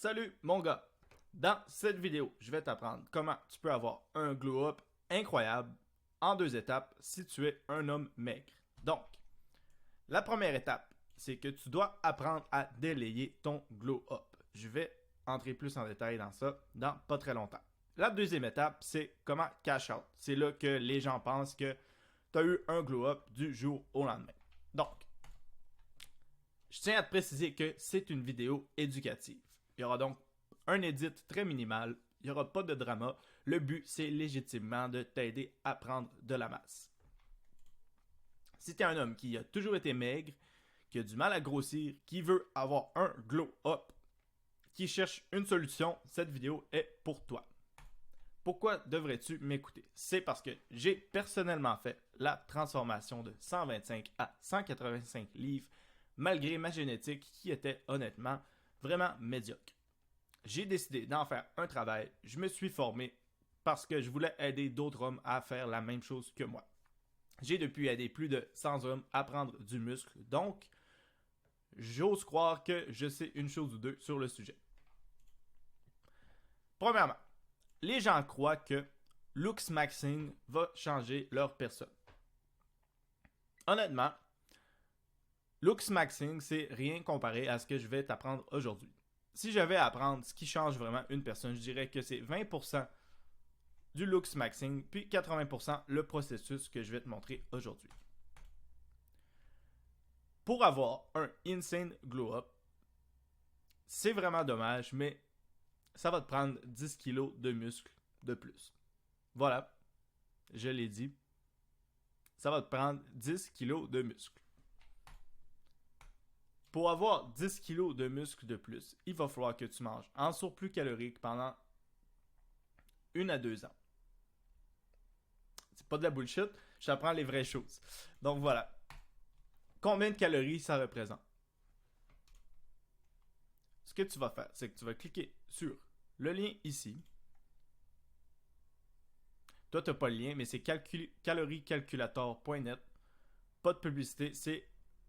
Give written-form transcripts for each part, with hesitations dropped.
Salut mon gars! Dans cette vidéo, je vais t'apprendre comment tu peux avoir un glow-up incroyable en 2 étapes si tu es un homme maigre. Donc, la première étape, c'est que tu dois apprendre à délayer ton glow-up. Je vais entrer plus en détail dans ça dans pas très longtemps. La deuxième étape, c'est comment cash out. C'est là que les gens pensent que tu as eu un glow-up du jour au lendemain. Donc, je tiens à te préciser que c'est une vidéo éducative. Il y aura donc un edit très minimal, il n'y aura pas de drama. Le but, c'est légitimement de t'aider à prendre de la masse. Si tu es un homme qui a toujours été maigre, qui a du mal à grossir, qui veut avoir un glow-up, qui cherche une solution, cette vidéo est pour toi. Pourquoi devrais-tu m'écouter? C'est parce que j'ai personnellement fait la transformation de 125 à 185 livres malgré ma génétique qui était honnêtement vraiment médiocre. J'ai décidé d'en faire un travail, je me suis formé parce que je voulais aider d'autres hommes à faire la même chose que moi. J'ai depuis aidé plus de 100 hommes à prendre du muscle, donc j'ose croire que je sais une chose ou deux sur le sujet. Premièrement, les gens croient que looks maxing va changer leur personne. Honnêtement, looks maxing, c'est rien comparé à ce que je vais t'apprendre aujourd'hui. Si j'avais à apprendre ce qui change vraiment une personne, je dirais que c'est 20% du looks maxing, puis 80% le processus que je vais te montrer aujourd'hui. Pour avoir un insane glow-up, c'est vraiment dommage, mais ça va te prendre 10 kg de muscle de plus. Voilà, je l'ai dit. Ça va te prendre 10 kg de muscle. Pour avoir 10 kg de muscle de plus, il va falloir que tu manges en surplus calorique pendant 1 à 2 ans. C'est pas de la bullshit, je t'apprends les vraies choses. Donc voilà. Combien de calories ça représente? Ce que tu vas faire, c'est que tu vas cliquer sur le lien ici. Toi, tu n'as pas le lien, mais c'est caloriecalculator.net. Pas de publicité,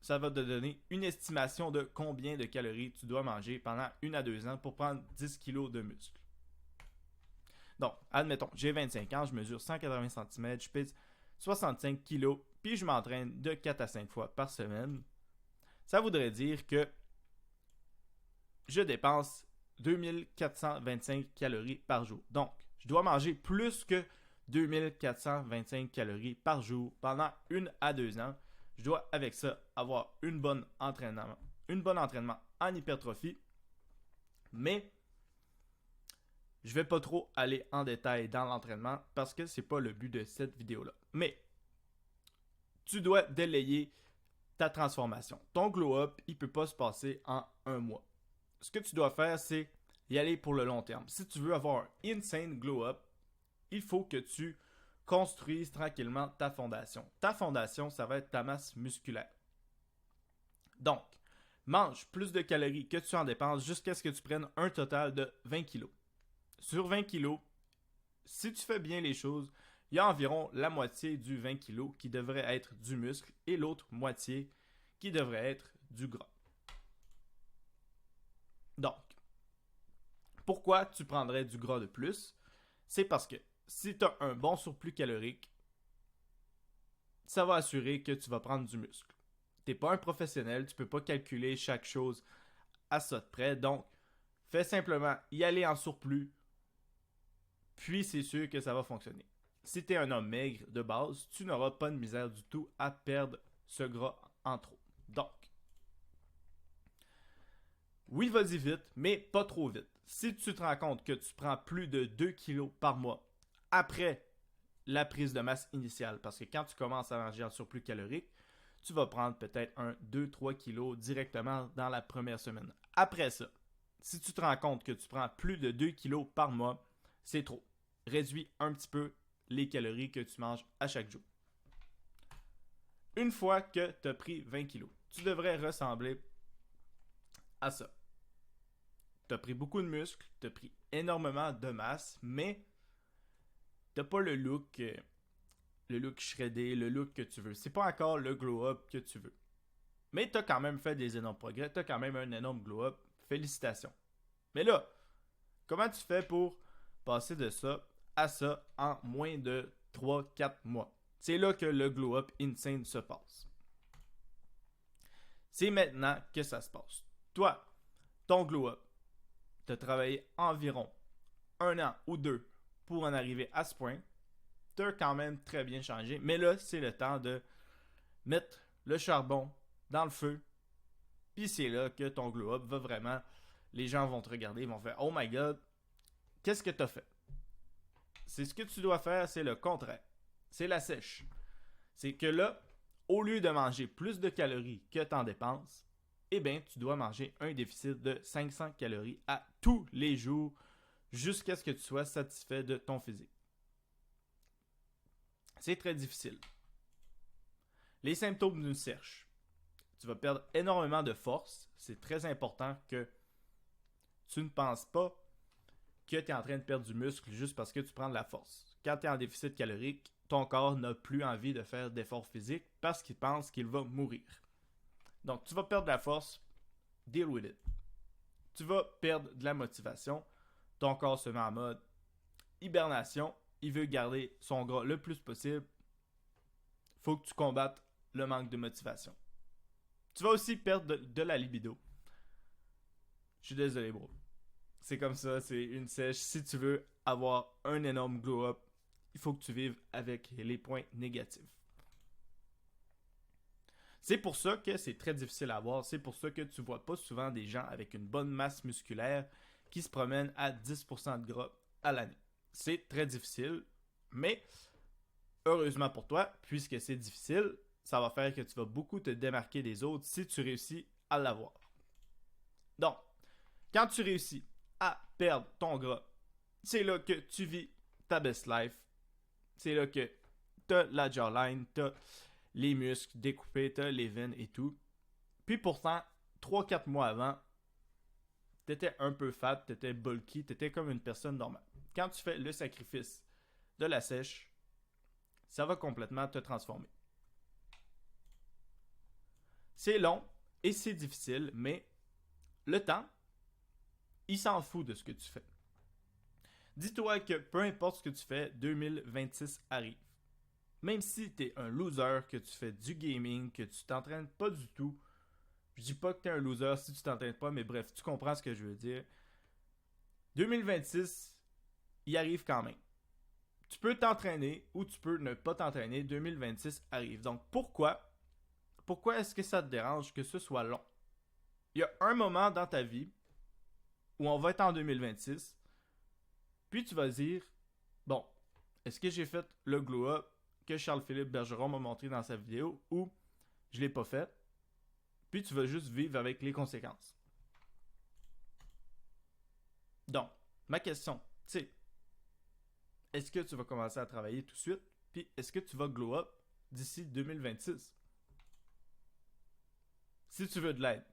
ça va te donner une estimation de combien de calories tu dois manger pendant 1 à 2 ans pour prendre 10 kg de muscle. Donc, admettons, j'ai 25 ans, je mesure 180 cm, je pèse 65 kg, puis je m'entraîne de 4 à 5 fois par semaine. Ça voudrait dire que je dépense 2425 calories par jour. Donc, je dois manger plus que 2425 calories par jour pendant 1 à 2 ans. Je dois avec ça avoir une bonne entraînement en hypertrophie. Mais je ne vais pas trop aller en détail dans l'entraînement parce que ce n'est pas le but de cette vidéo-là. Mais tu dois délayer ta transformation. Ton glow-up, il ne peut pas se passer en 1 mois. Ce que tu dois faire, c'est y aller pour le long terme. Si tu veux avoir un insane glow-up, il faut que tu construises tranquillement ta fondation. Ta fondation, ça va être ta masse musculaire. Donc, mange plus de calories que tu en dépenses jusqu'à ce que tu prennes un total de 20 kg. Sur 20 kg, si tu fais bien les choses, il y a environ la moitié du 20 kg qui devrait être du muscle et l'autre moitié qui devrait être du gras. Donc, pourquoi tu prendrais du gras de plus? C'est parce que si tu as un bon surplus calorique, ça va assurer que tu vas prendre du muscle. Tu n'es pas un professionnel, tu ne peux pas calculer chaque chose à ça de près, donc fais simplement y aller en surplus, puis c'est sûr que ça va fonctionner. Si tu es un homme maigre de base, tu n'auras pas de misère du tout à perdre ce gras en trop. Donc, oui, vas-y vite, mais pas trop vite. Si tu te rends compte que tu prends plus de 2 kg par mois après la prise de masse initiale, parce que quand tu commences à manger en surplus calorique, tu vas prendre peut-être 2-3 kg directement dans la première semaine. Après ça, si tu te rends compte que tu prends plus de 2 kg par mois, c'est trop. Réduis un petit peu les calories que tu manges à chaque jour. Une fois que tu as pris 20 kg, tu devrais ressembler à ça. Tu as pris beaucoup de muscles, tu as pris énormément de masse, mais tu n'as pas le look shreddé, le look que tu veux. C'est pas encore le glow-up que tu veux. Mais tu as quand même fait des énormes progrès, tu as quand même un énorme glow-up. Félicitations. Mais là, comment tu fais pour passer de ça à ça en moins de 3-4 mois? C'est là que le glow up insane se passe. C'est maintenant que ça se passe. Toi, ton glow up, tu as travaillé environ 1 an ou 2 pour en arriver à ce point. Tu as quand même très bien changé. Mais là, c'est le temps de mettre le charbon dans le feu. Puis c'est là que ton glow up va vraiment... Les gens vont te regarder, ils vont faire « Oh my God, qu'est-ce que tu as fait? » C'est ce que tu dois faire, c'est le contraire. C'est la sèche. C'est que là, au lieu de manger plus de calories que tu en dépenses, eh bien, tu dois manger un déficit de 500 calories à tous les jours jusqu'à ce que tu sois satisfait de ton physique. C'est très difficile. Les symptômes d'une sèche. Tu vas perdre énormément de force. C'est très important que tu ne penses pas que tu es en train de perdre du muscle juste parce que tu prends de la force. Quand tu es en déficit calorique, ton corps n'a plus envie de faire d'efforts physiques parce qu'il pense qu'il va mourir. Donc, tu vas perdre de la force. Deal with it. Tu vas perdre de la motivation. Ton corps se met en mode hibernation. Il veut garder son gras le plus possible. Il faut que tu combattes le manque de motivation. Tu vas aussi perdre de la libido. Je suis désolé, bro. C'est comme ça, c'est une sèche. Si tu veux avoir un énorme glow-up, il faut que tu vives avec les points négatifs. C'est pour ça que c'est très difficile à voir. C'est pour ça que tu vois pas souvent des gens avec une bonne masse musculaire qui se promènent à 10% de gras à l'année. C'est très difficile, mais heureusement pour toi, puisque c'est difficile, ça va faire que tu vas beaucoup te démarquer des autres si tu réussis à l'avoir. Donc, quand tu réussis à perdre ton gras, c'est là que tu vis ta best life. C'est là que tu as la jawline, tu as les muscles découpés, tu as les veines et tout. Puis pourtant, 3-4 mois avant, tu étais un peu fat, tu étais bulky, tu étais comme une personne normale. Quand tu fais le sacrifice de la sèche, ça va complètement te transformer. C'est long et c'est difficile, mais le temps, il s'en fout de ce que tu fais. Dis-toi que peu importe ce que tu fais, 2026 arrive. Même si tu es un loser, que tu fais du gaming, que tu t'entraînes pas du tout, je dis pas que tu es un loser si tu t'entraînes pas, mais bref, tu comprends ce que je veux dire. 2026, il arrive quand même. Tu peux t'entraîner ou tu peux ne pas t'entraîner, 2026 arrive. Donc pourquoi est-ce que ça te dérange que ce soit long? Il y a un moment dans ta vie où on va être en 2026, puis tu vas dire, bon, est-ce que j'ai fait le glow-up que Charles-Philippe Bergeron m'a montré dans sa vidéo ou je l'ai pas fait? Puis tu vas juste vivre avec les conséquences. Donc, ma question, c'est, est-ce que tu vas commencer à travailler tout de suite? Puis est-ce que tu vas glow up d'ici 2026? Si tu veux de l'aide,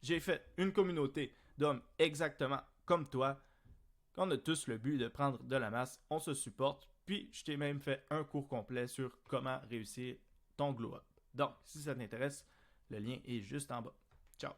j'ai fait une communauté d'hommes exactement comme toi. On a tous le but de prendre de la masse, on se supporte. Puis je t'ai même fait un cours complet sur comment réussir ton glow up. Donc, si ça t'intéresse, le lien est juste en bas. Ciao!